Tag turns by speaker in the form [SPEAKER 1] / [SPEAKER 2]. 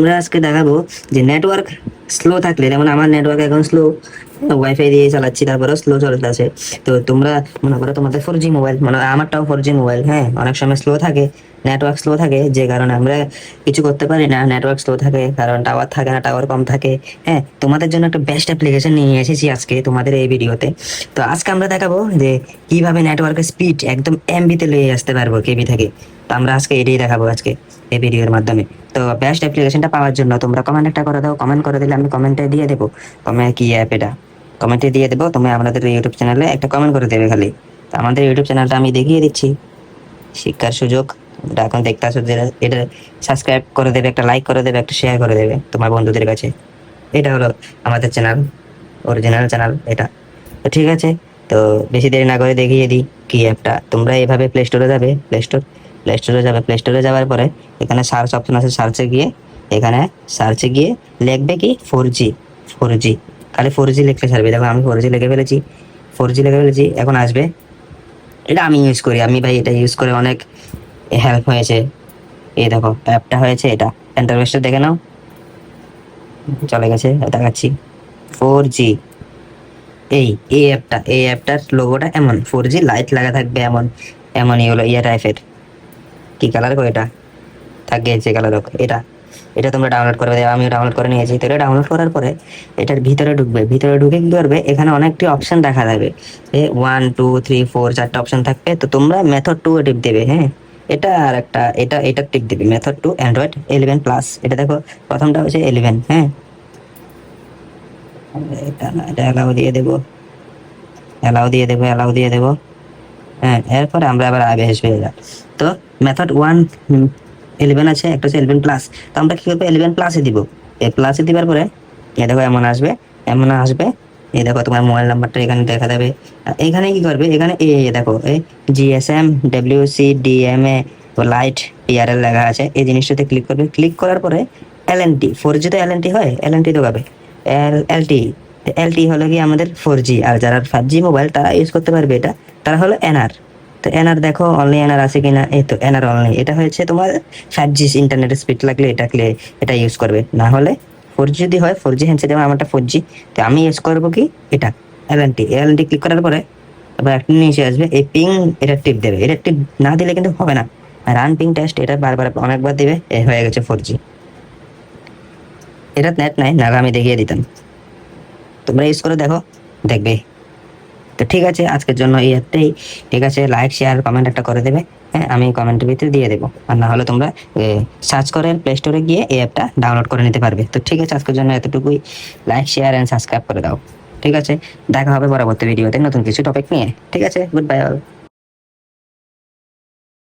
[SPEAKER 1] আমরা আজকে দেখাবো যে নেটওয়ার্ক স্লো থাকলে, যেমন আমার নেটওয়ার্ক এখন স্লো, ওয়াইফাই দিয়ে চালাচ্ছি তারপরেও স্লো চলতেছে। তো তোমরা মনে করো তোমাদের 4G মোবাইল, মানে আমারটাও 4G মোবাইল, হ্যাঁ, অনেক সময় স্লো থাকে, নেটওয়ার্ক স্লো থাকে, যে কারণে আমরা কিছু করতে পারি না। নেটওয়ার্ক স্লো থাকে কারণ টাওয়ার থাকে না, টাওয়ার কম থাকে। হ্যাঁ, তোমাদের জন্য একটা বেস্ট অ্যাপ্লিকেশন নিয়ে এসেছি আজকে তোমাদের এই ভিডিওতে। তো আজকে আমরা দেখাবো যে কিভাবে নেটওয়ার্কের স্পিড একদম এমবিতে নিয়ে আসতে পারবো, কেবি থেকে। তো আমরা আজকে এটাই দেখাবো আজকে এই ভিডিওর মাধ্যমে। তো বেস্ট অ্যাপ্লিকেশনটা পাওয়ার জন্য তোমরা কমেন্ট একটা করে দাও, কমেন্ট করে দিলে আমি কমেন্টে দিয়ে দেবো কমেন্ট কি অ্যাপ এটা, কমেন্টে দিয়ে দেবো। তুমি আমাদের ইউটিউব চ্যানেলে একটা কমেন্ট করে দেবে খালি। তো আমাদের ইউটিউব চ্যানেলটা আমি দেখিয়ে দিচ্ছি, শিক্ষার সুযোগ। এটা এখন দেখতে আসো, যেটা এটা সাবস্ক্রাইব করে দেবে, একটা লাইক করে দেবে, একটা শেয়ার করে দেবে তোমার বন্ধুদের কাছে। এটা হলো আমাদের চ্যানেল, অরিজিনাল চ্যানেল এটা। তো ঠিক আছে, তো বেশি দেরি না করে দেখিয়ে দিই কি অ্যাপটা। তোমরা এভাবে প্লে স্টোরে যাবে, প্লে স্টোরে যাওয়ার পরে এখানে সার্চ অপশন আছে, এখানে সার্চে গিয়ে লিখবে কি 4G, 4G, খালি 4G লিখলে ছাড়বে। দেখো আমি 4G লিখে ফেলেছি, 4G লিখে ফেলেছি, এখন আসবে। এটা আমি ইউজ করি, আমি ভাই এটা ইউজ করে অনেক হেল্প হয়েছে। এই দেখো অ্যাপটা হয়েছে, এটা ইন্টারফেসটা দেখে নাও, চলে গেছে, দেখাচ্ছি 4G। এই এই অ্যাপটার লোগোটা এমন, 4G লাইট লাগা থাকবে এমন, এমনই হলো ইয়ে টাইপের। কি কালার গো এটা, থাকে যে কালার হোক এটা। এটা তোমরা ডাউনলোড করে দেবে, আমি ডাউনলোড করে নিয়েছি। তো এটা ডাউনলোড করার পরে এটার ভিতরে ঢুকবে, ভিতরে ঢুকে কি করবে, এখানে অনেকটি অপশন দেখা যাবে, 1 2 3 4 চারটা অপশন থাকবে। তো তোমরা মেথড 2 টিপ দেবে, হ্যাঁ। এটা আর একটা, এটা টিপ দেবে, মেথড 2 অ্যান্ড্রয়েড 11+। এটা দেখো প্রথমটা হচ্ছে 11, হ্যাঁ। এটা অ্যালাউ দিয়ে দেবো, হ্যাঁ। এরপরে আমরা আবার আগে আসবে এরা। তো মেথড 11 আছে, একটা হচ্ছে 11+। তো আমরা কি করবো, 11+-এ দিব। এই প্লাসে দিবার পরে এ দেখো এমন আসবে। এই দেখো তোমার মোবাইল নাম্বারটা এখানে দেখা যাবে। এখানে কি করবে, এখানে দেখো এই GSM WCDMA লাইট PRL লেখা আছে, এই জিনিসটাতে ক্লিক করবে। ক্লিক করার পরে LNT, 4G তো LNT হয়, LNT তো পাবে। LTE, LTE হলো কি আমাদের 4G। আর যারা 5G মোবাইল তারা ইউজ করতে পারবে এটা, তারা হলো NR। তো এনআর দেখো, অনলি এনআর আছে কিনা, এই তো এনআর অনলি। এটা হয়েছে তোমার 5G ইন্টারনেট স্পিড লাগলে এটা ইউজ করবে, না হলে 4G যদি হয় 4G হ্যান্ডসেট, যেমন আমারটা 4G। তো আমি ইউজ করবো কি এটা এলএনটি ক্লিক করার পরে আবার একটা নিচে আসবে এই পিং, এটা টিপ দেবে। এটা টিপ না দিলে কিন্তু হবে না। রান পিং টেস্ট, এটা বারবার অনেকবার দিবে, হয়ে গেছে 4G। এটা নেট নাই, না আমি দেখিয়ে দিতাম, তোমরা ইউজ করে দেখো, দেখবে। তো ঠিক আছে, আজকের জন্য এই অ্যাপটাই। ঠিক আছে, লাইক শেয়ার কমেন্ট একটা করে দেবে, হ্যাঁ, আমি কমেন্টের ভিতরে দিয়ে দেবো। আর না হলে তোমরা সার্চ করে প্লে স্টোরে গিয়ে এই অ্যাপটা ডাউনলোড করে নিতে পারবে। তো ঠিক আছে, আজকের জন্য এতটুকুই। লাইক শেয়ার অ্যান্ড সাবস্ক্রাইব করে দাও। ঠিক আছে, দেখা হবে পরবর্তী ভিডিওতে নতুন কিছু টপিক নিয়ে। ঠিক আছে, গুড বাই অল।